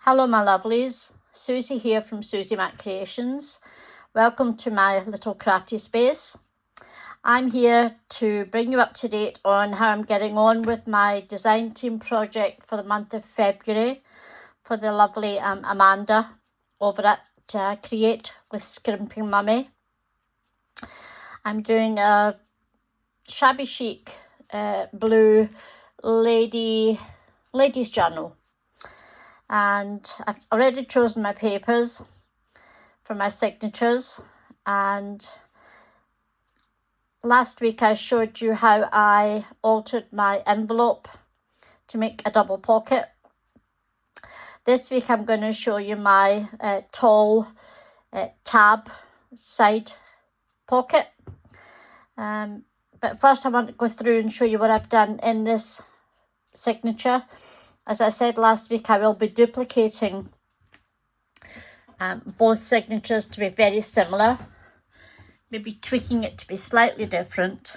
Hello my lovelies, Susie here from Susie Mac Creations. Welcome to my little crafty space. I'm here to bring you up to date on how I'm getting on with my design team project for the month of February for the lovely Amanda over at Create with Scrimping Mummy. I'm doing a shabby chic blue ladies journal. And I've already chosen my papers for my signatures, and last week I showed you how I altered my envelope to make a double pocket. This week I'm going to show you my tall tab side pocket, but first I want to go through and show you what I've done in this signature. As I said last week, I will be duplicating both signatures to be very similar, maybe tweaking it to be slightly different,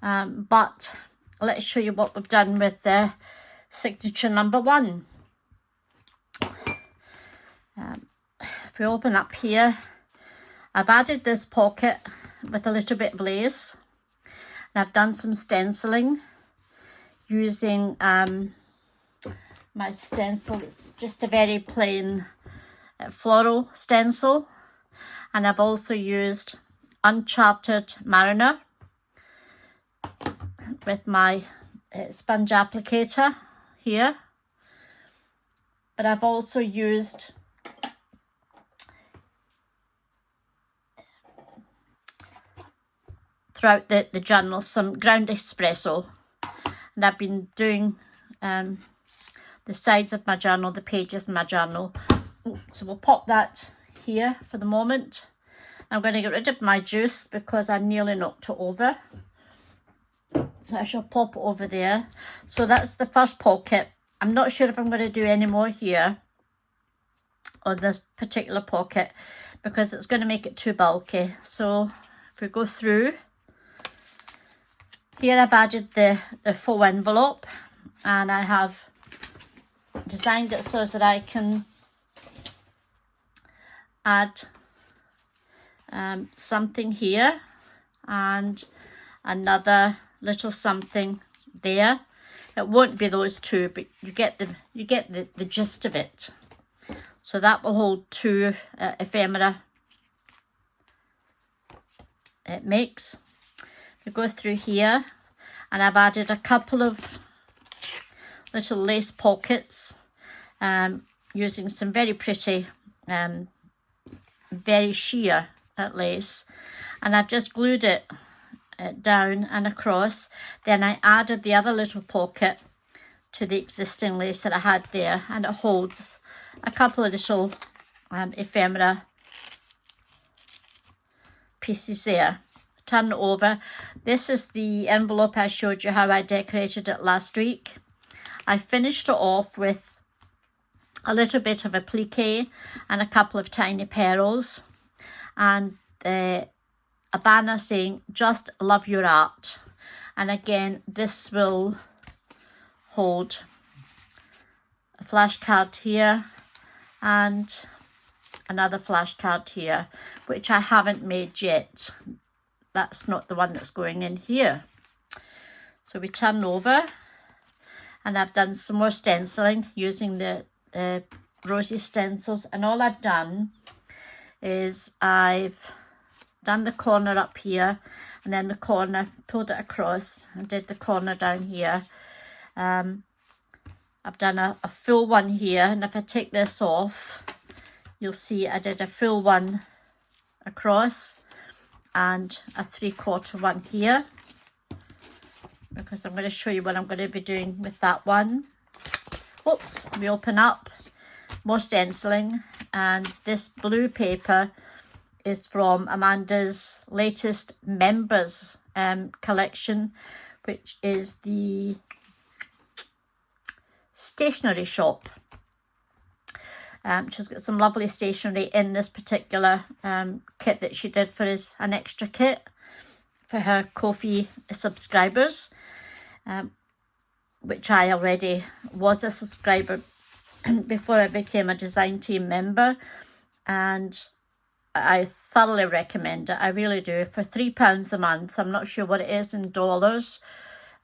but let's show you what we've done with the signature number 1. If we open up here, I've added this pocket with a little bit of lace, and I've done some stenciling using my stencil. It's just a very plain floral stencil, and I've also used Uncharted Mariner with my sponge applicator here, but I've also used throughout the journal some ground espresso, and I've been doing the sides of my journal, the pages in my journal. So we'll pop that here for the moment. I'm going to get rid of my juice because I nearly knocked it over. So I shall pop it over there. So that's the first pocket. I'm not sure if I'm going to do any more here on this particular pocket because it's going to make it too bulky. So if we go through, here I've added the full envelope, and I have designed it so that I can add something here and another little something there. It won't be those two, but you get the gist of it. So that will hold 2 ephemera it makes. We go through here, and I've added a couple of little lace pockets using some very pretty very sheer lace, and I've just glued it down and across. Then I added the other little pocket to the existing lace that I had there, and it holds a couple of little ephemera pieces there. Turn it over. This is the envelope I showed you how I decorated it last week. I finished it off with a little bit of applique and a couple of tiny pearls, and a banner saying "Just love your art." And again, this will hold a flashcard here and another flashcard here, which I haven't made yet. That's not the one that's going in here. So we turn over, and I've done some more stenciling using the rosy stencils, and all I've done is I've done the corner up here, and then the corner, pulled it across and did the corner down here. I've done a full one here, and if I take this off, you'll see I did a full one across and a 3/4 one here, because I'm going to show you what I'm going to be doing with that one. Oops, we open up, more stenciling, and this blue paper is from Amanda's latest members collection, which is the stationery shop. She's got some lovely stationery in this particular kit that she did for us, an extra kit for her Ko-fi subscribers, which I already was a subscriber before I became a design team member, and I thoroughly recommend it. I really do. For £3 a month, I'm not sure what it is in dollars,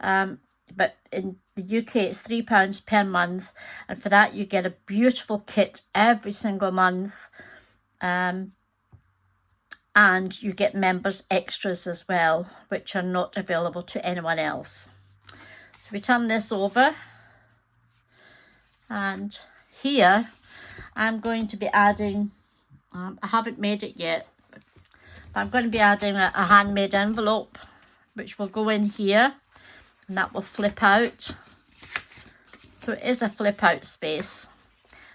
but in the UK it's £3 per month, and for that you get a beautiful kit every single month, and you get members extras as well, which are not available to anyone else. So we turn this over, and here I'm going to be adding, I haven't made it yet, but I'm going to be adding a handmade envelope, which will go in here, and that will flip out. So it is a flip out space,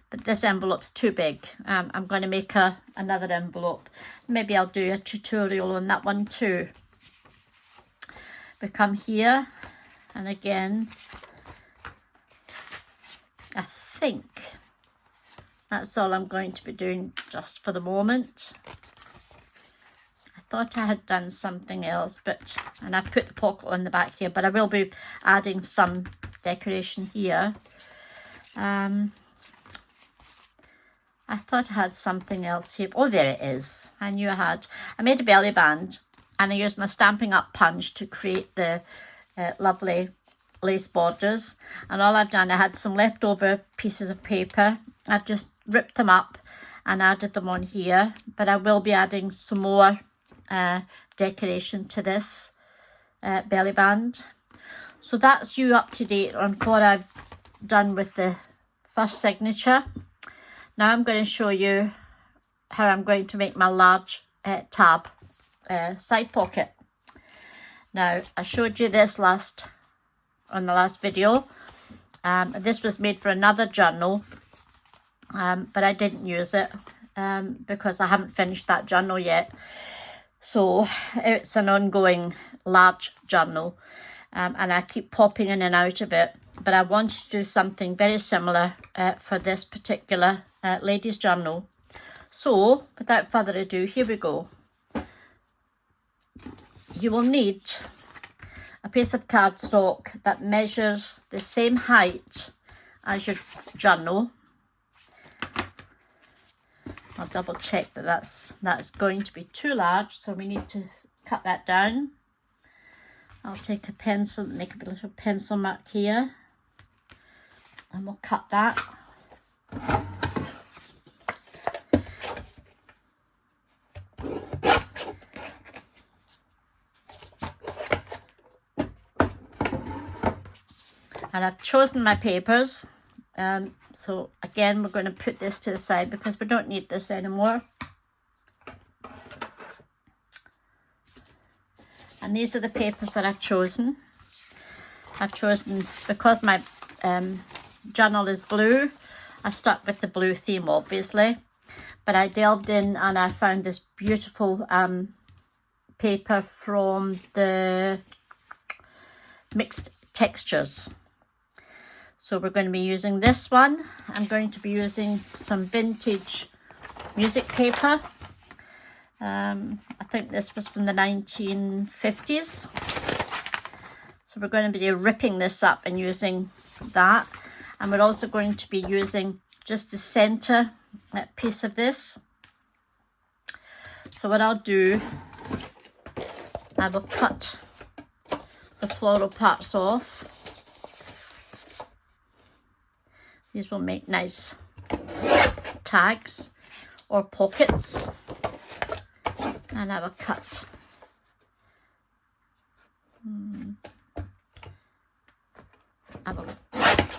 but this envelope's too big. I'm going to make another envelope. Maybe I'll do a tutorial on that one too. We come here, and again, I think that's all I'm going to be doing just for the moment. I thought I had done something else, and I put the pocket on the back here, but I will be adding some decoration here. I thought I had something else here. Oh, there it is. I knew I had. I made a belly band, and I used my Stampin' Up punch to create the lovely lace borders. And all I've done, I had some leftover pieces of paper. I've just ripped them up and added them on here, but I will be adding some more decoration to this belly band. So that's you up to date on what I've done with the first signature. Now I'm going to show you how I'm going to make my large tab side pocket. Now I showed you this on the last video. This was made for another journal, but I didn't use it because I haven't finished that journal yet. So it's an ongoing large journal, and I keep popping in and out of it. But I want to do something very similar for this particular ladies' journal. So without further ado, here we go. You will need a piece of cardstock that measures the same height as your journal. I'll double check that that's going to be too large, so we need to cut that down. I'll take a pencil, make a little pencil mark here, and we'll cut that. And I've chosen my papers. So again, we're going to put this to the side because we don't need this anymore. And these are the papers that I've chosen. I've chosen, because my journal is blue, I stuck with the blue theme obviously. But I delved in and I found this beautiful paper from the Mixed Textures. So we're going to be using this one. I'm going to be using some vintage music paper. I think this was from the 1950s. So we're going to be ripping this up and using that. And we're also going to be using just the center piece of this. So what I'll do, I will cut the floral parts off. These will make nice tags or pockets. And I will cut. I will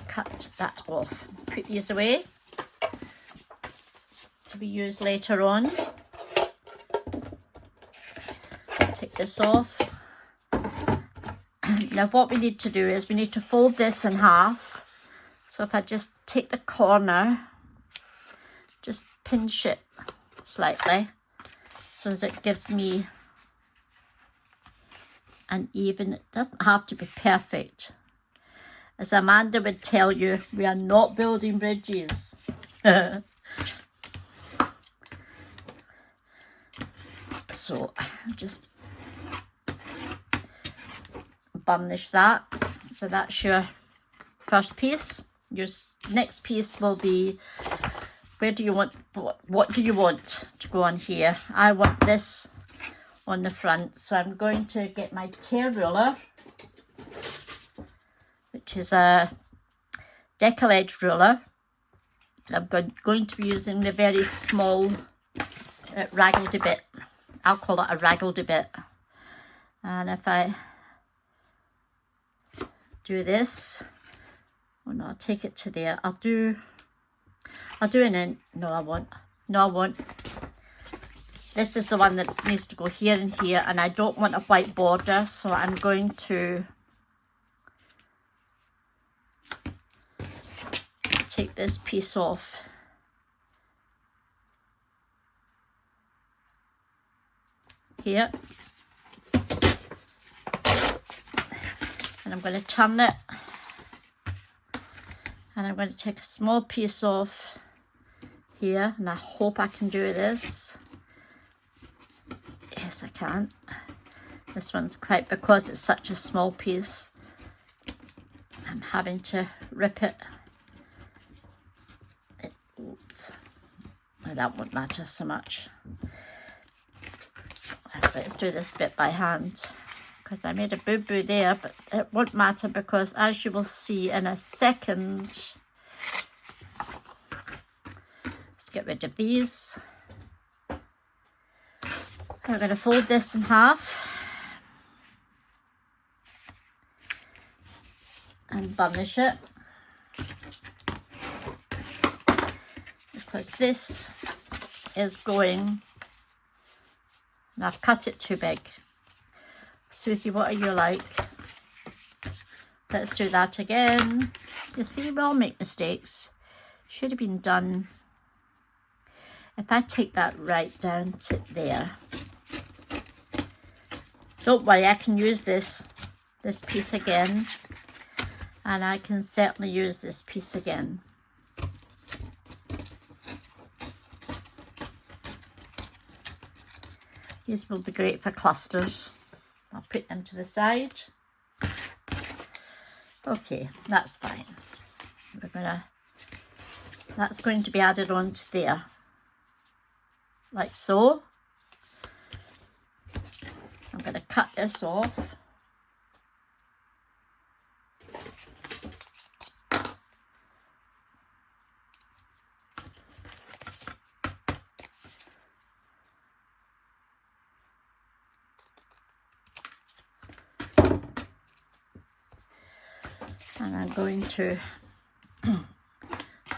cut that off. Put these away to be used later on. Take this off. Now what we need to do is we need to fold this in half. So if I just take the corner, just pinch it slightly so that it gives me an even, it doesn't have to be perfect. As Amanda would tell you, we are not building bridges. So just burnish that. So that's your first piece. your next piece will be, where do you want, what do you want to go on here? I want this on the front, so I'm going to get my tear ruler, which is a decal edge ruler. I'm going to be using the very small raggledy bit. I'll call it a raggledy bit. And if I do this, oh no, I'll take it to there. I'll do an in. No, I won't. No, I won't. This is the one that needs to go here and here, and I don't want a white border, so I'm going to take this piece off. Here. And I'm going to turn it. And I'm going to take a small piece off here, and I hope I can do this. Yes, I can. This one's quite, because it's such a small piece, I'm having to rip it. Oops. Well, that won't matter so much. Let's do this bit by hand, because I made a boo-boo there, but it won't matter because, as you will see in a second, let's get rid of these. I'm going to fold this in half and burnish it, because this is going, and I've cut it too big. Susie, what are you like? Let's do that again. You see, we all make mistakes. Should have been done. If I take that right down to there. Don't worry, I can use this piece again. And I can certainly use this piece again. These will be great for clusters. I'll put them to the side. Okay, that's fine. That's going to be added on to there, like so. I'm going to cut this off. And I'm going to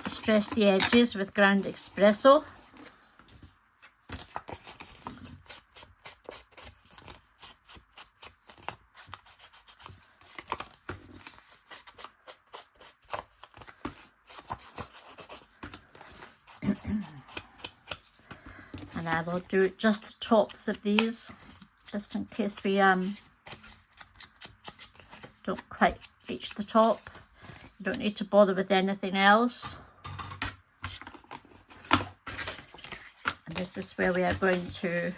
distress the edges with ground espresso. And I will do just the tops of these, just in case we don't quite reach the top. You don't need to bother with anything else. And this is where we are going to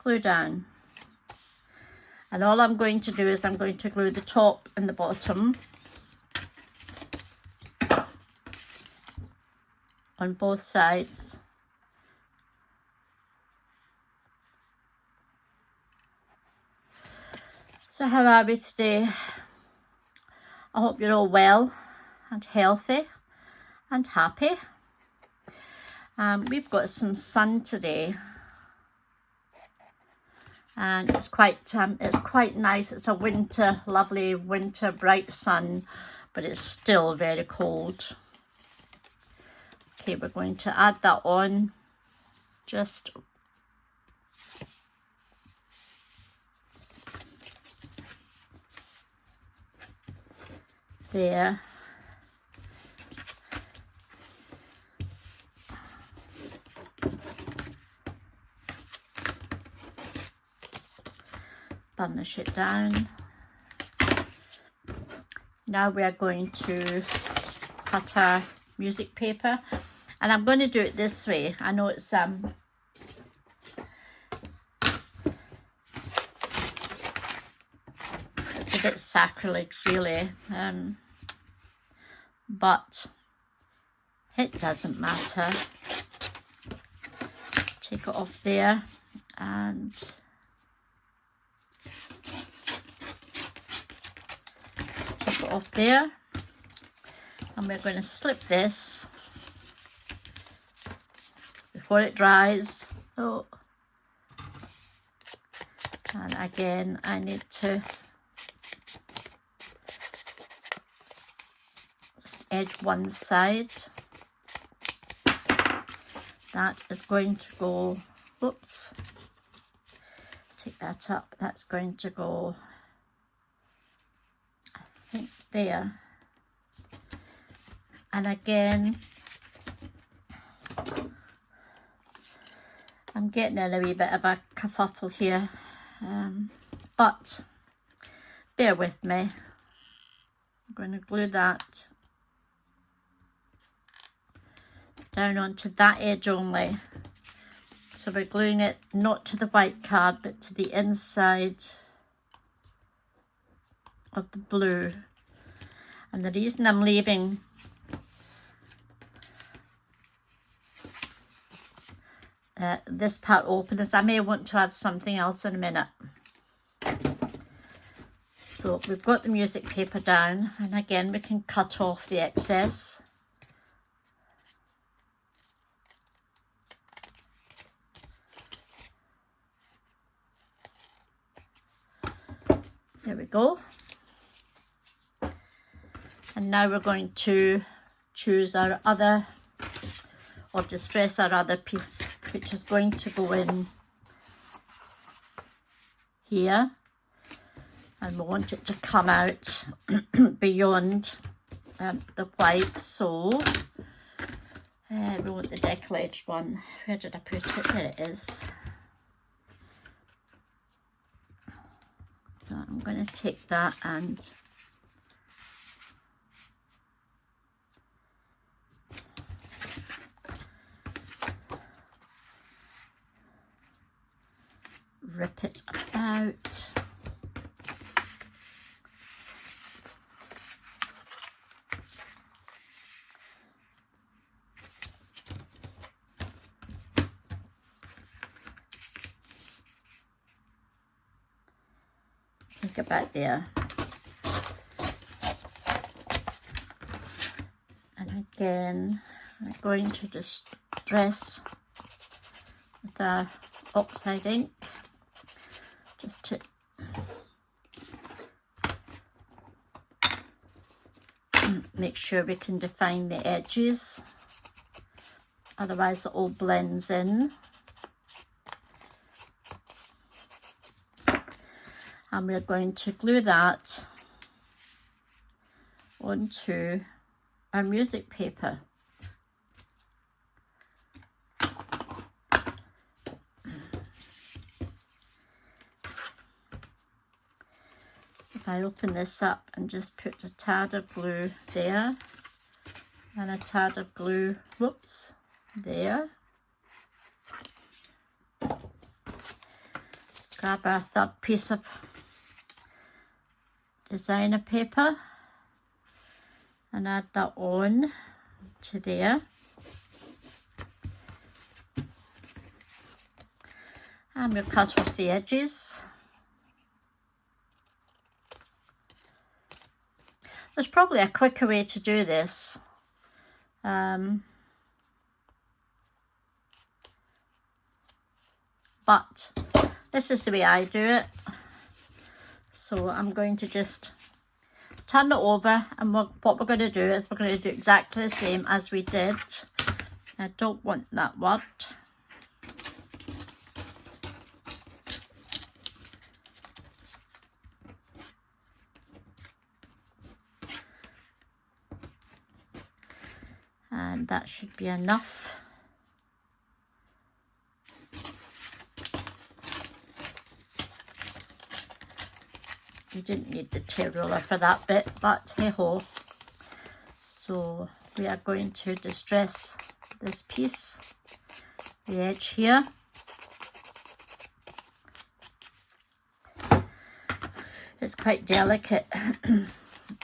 glue down. And all I'm going to do is I'm going to glue the top and the bottom on both sides. So how are we today? I hope you're all well and healthy and happy. We've got some sun today, and it's quite nice. It's a winter, lovely winter, bright sun, but it's still very cold. Okay, we're going to add that on just there. Burnish it down. Now we are going to cut our music paper, and I'm going to do it this way. I know it's a a bit sacrilege really, but it doesn't matter. Take it off there and take it off there, and we're going to slip this before it dries. Oh, and again I need to just edge one side. That is going to go, whoops, take that up, that's going to go, I think there. And again, I'm getting in a wee bit of a kerfuffle here, but bear with me. I'm going to glue that down onto that edge only. So we're gluing it not to the white card but to the inside of the blue. And the reason I'm leaving this part open is I may want to add something else in a minute. So we've got the music paper down, and again we can cut off the excess. There we go. And now we're going to choose our other, or distress our other piece, which is going to go in here. And we want it to come out beyond the white, so we want the decollage one. Where did I put it? There it is. So I'm going to take that and rip it about. Think about there. And again, we're going to distress with our oxide ink, just to make sure we can define the edges, otherwise it all blends in. And we're going to glue that onto our music paper. If I open this up and just put a tad of glue there and a tad of glue, whoops, there. Grab our third piece of designer paper and add that on to there. And we'll cut off the edges. There's probably a quicker way to do this. But this is the way I do it. So I'm going to just turn it over, and what we're going to do is we're going to do exactly the same as we did. I don't want that word. And that should be enough. You didn't need the tail roller for that bit, but hey ho. So we are going to distress this piece, the edge here. It's quite delicate,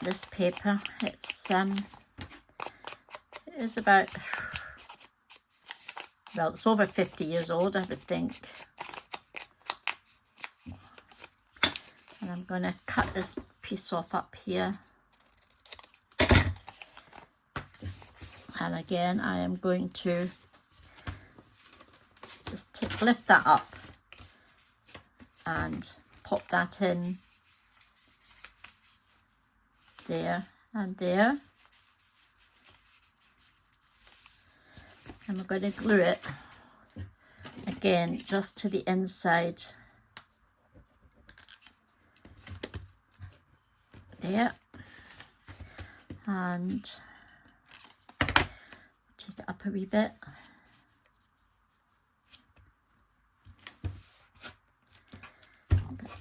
this paper. It is about, well, it's over 50 years old, I would think. And I'm going to cut this piece off up here. And again, I am going to just lift that up and pop that in there and there. And we're going to glue it again just to the inside there, and take it up a wee bit.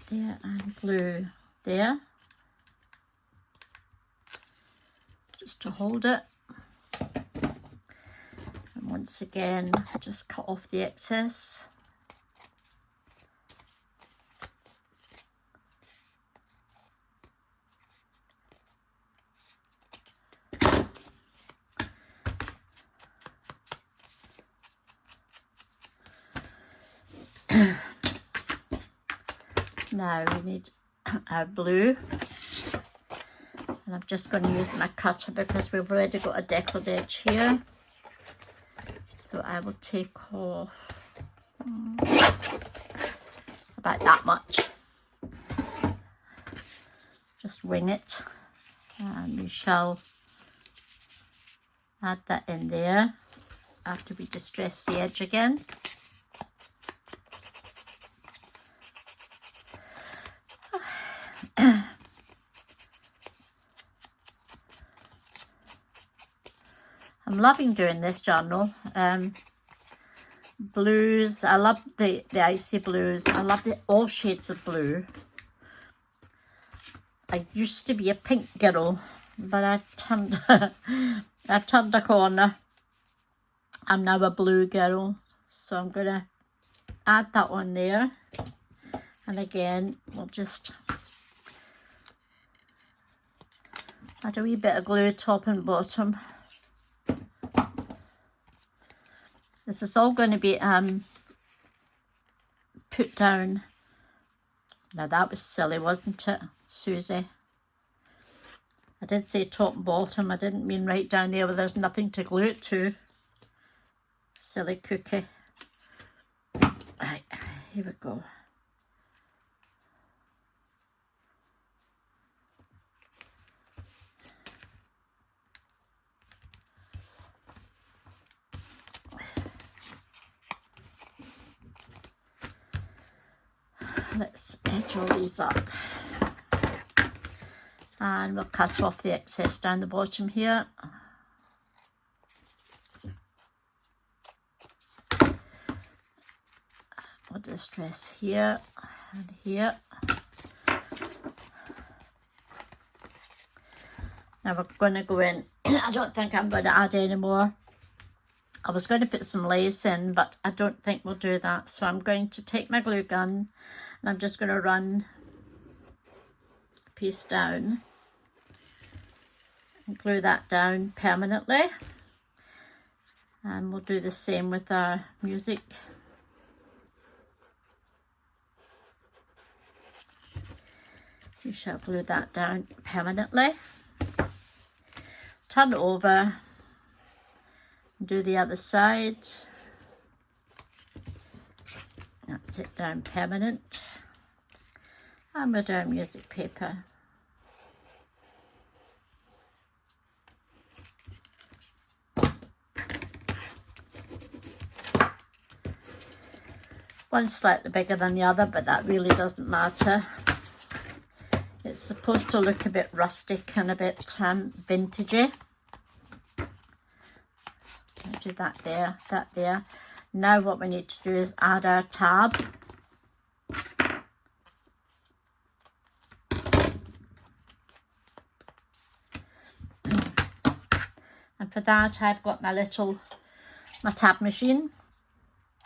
There, and glue there just to hold it. And once again, just cut off the excess. Now we need our blue, and I'm just going to use my cutter because we've already got a deckled edge here. So I will take off about that much. Just wing it, and we shall add that in there after we distress the edge again. I'm loving doing this journal. Blues, I love the icy blues. I love all shades of blue. I used to be a pink girl, but I've turned a corner. I'm now a blue girl, so I'm gonna add that one there. And again, we'll just add a wee bit of glue top and bottom. This is all going to be put down. Now that was silly, wasn't it, Susie? I did say top and bottom. I didn't mean right down there where there's nothing to glue it to. Silly cookie. Right, here we go. Let's edge all these up, and we'll cut off the excess down the bottom here. We'll distress here and here. Now we're going to go in. I don't think I'm going to add any more. I was going to put some lace in, but I don't think we'll do that. So I'm going to take my glue gun, and I'm just going to run a piece down and glue that down permanently. And we'll do the same with our music. We shall glue that down permanently. Turn it over. Do the other side. That's it, down permanent. And we'll do our music paper. One's slightly bigger than the other, but that really doesn't matter. It's supposed to look a bit rustic and a bit vintagey. Do that there, that there. Now what we need to do is add our tab. And for that I've got my tab machine.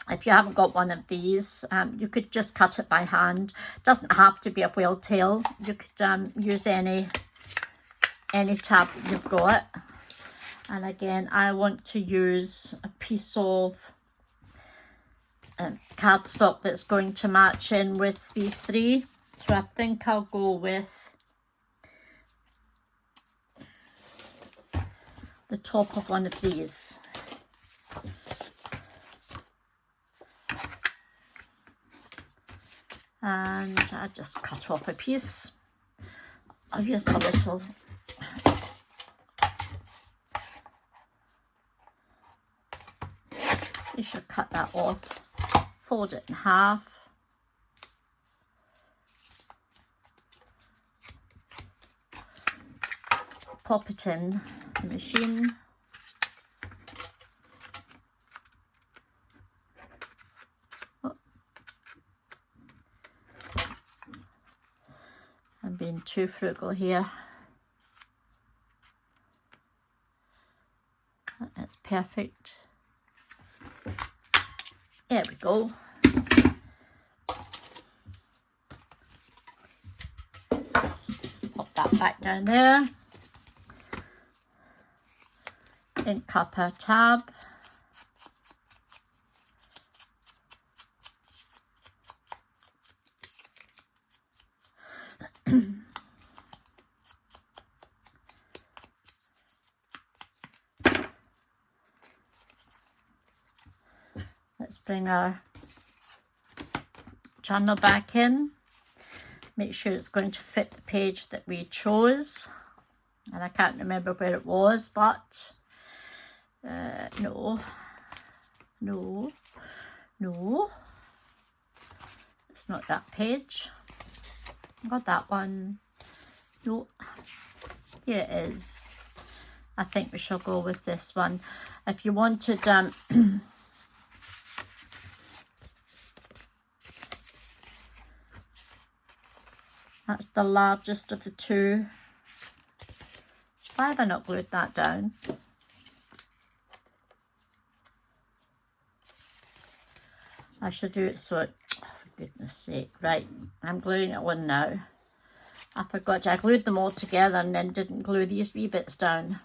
If you haven't got one of these, you could just cut it by hand. It doesn't have to be a whale tail. You could use any tab you've got. And again, I want to use a piece of cardstock that's going to match in with these three. So I think I'll go with the top of one of these. And I just cut off a piece. I'll use my little you should cut that off, fold it in half, pop it in the machine. I'm being too frugal here. That's perfect. There we go. Pop that back down there. Ink up our tab. Let's bring our journal back in. Make sure it's going to fit the page that we chose. And I can't remember where it was, but no. It's not that page. Got that one. No. Here it is. I think we shall go with this one. If you wanted that's the largest of the two. Why have I not glued that down? I should do it so it, oh, for goodness sake. Right, I'm gluing it on now. I forgot, I glued them all together and then didn't glue these wee bits down.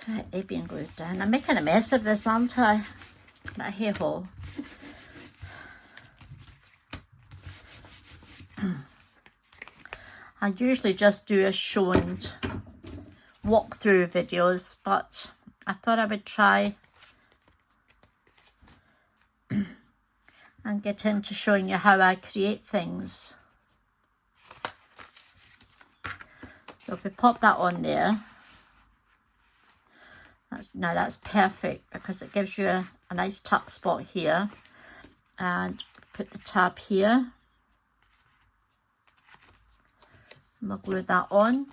Right, they've been glued down. I'm making a mess of this, aren't I? But hey ho. I usually just do a show and walkthrough videos, but I thought I would try and get into showing you how I create things. So if we pop that on there, that's perfect because it gives you a nice tuck spot here. And put the tab here. And we'll glue that on.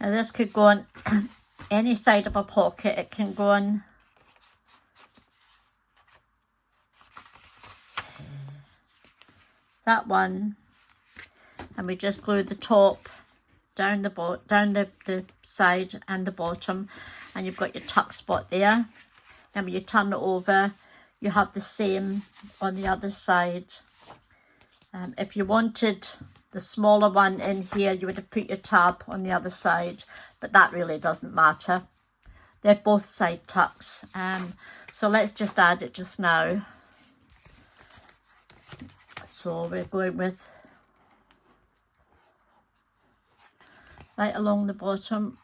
Now this could go on any side of a pocket. It can go on that one, and we just glue the top down the side and the bottom, and you've got your tuck spot there. Then when you turn it over, you have the same on the other side. If you wanted the smaller one in here, you would have put your tab on the other side, but that really doesn't matter. They're both side tucks. So let's just add it just now. So we're going with right along the bottom.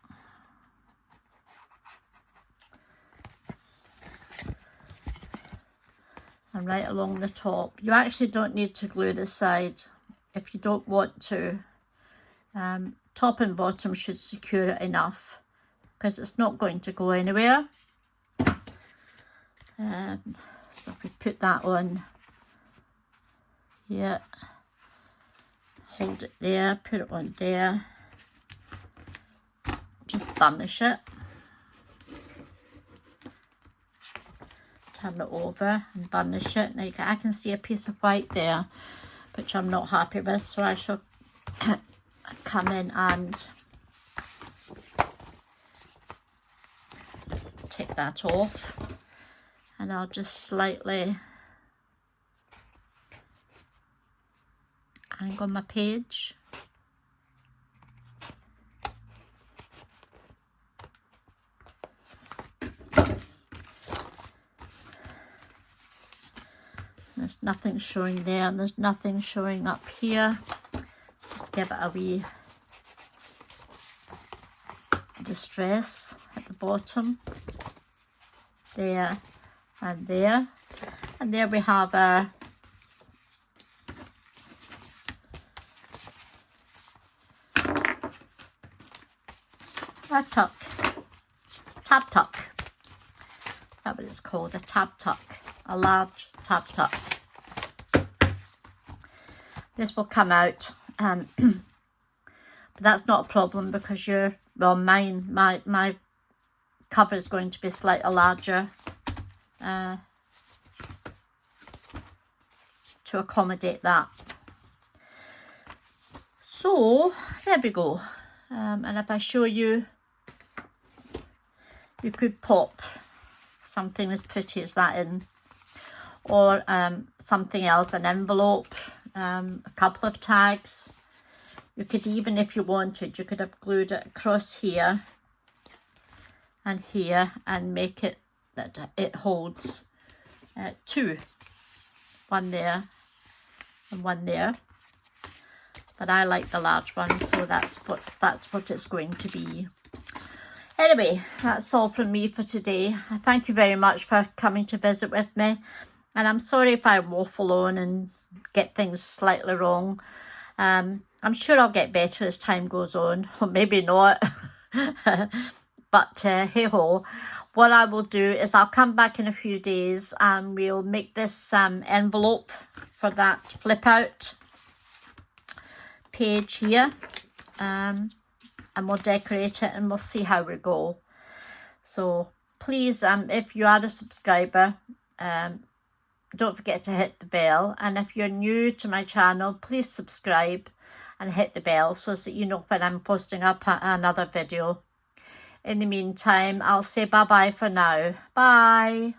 And right along the top. You actually don't need to glue this side if you don't want to. Top and bottom should secure it enough because it's not going to go anywhere. So if we put that on here, hold it there, put it on there, just burnish it, turn it over and burnish it. Now I can see a piece of white there which I'm not happy with, so I shall come in and take that off, and I'll just slightly angle my page. There's nothing showing there, and there's nothing showing up here. Just give it a wee distress at the bottom, there and there. And there we have our tuck, tab tuck. Is that what it's called? A tab tuck, a large tab tuck. This will come out, but that's not a problem because my cover is going to be slightly larger to accommodate that. So there we go. And if I show you, you could pop something as pretty as that in, or something else, an envelope, a couple of tags. You could even, if you wanted, you could have glued it across here and here and make it that it holds two, one there and one there. But I like the large one, so that's what it's going to be. Anyway, that's all from me for today. Thank you very much for coming to visit with me, and I'm sorry if I waffle on and get things slightly wrong. I'm sure I'll get better as time goes on, or maybe not. But hey ho, what I will do is I'll come back in a few days and we'll make this envelope for that flip out page here, and we'll decorate it and we'll see how we go. So please, if you are a subscriber, don't forget to hit the bell, and if you're new to my channel, please subscribe and hit the bell so that you know when I'm posting up another video. In the meantime, I'll say bye bye for now. Bye.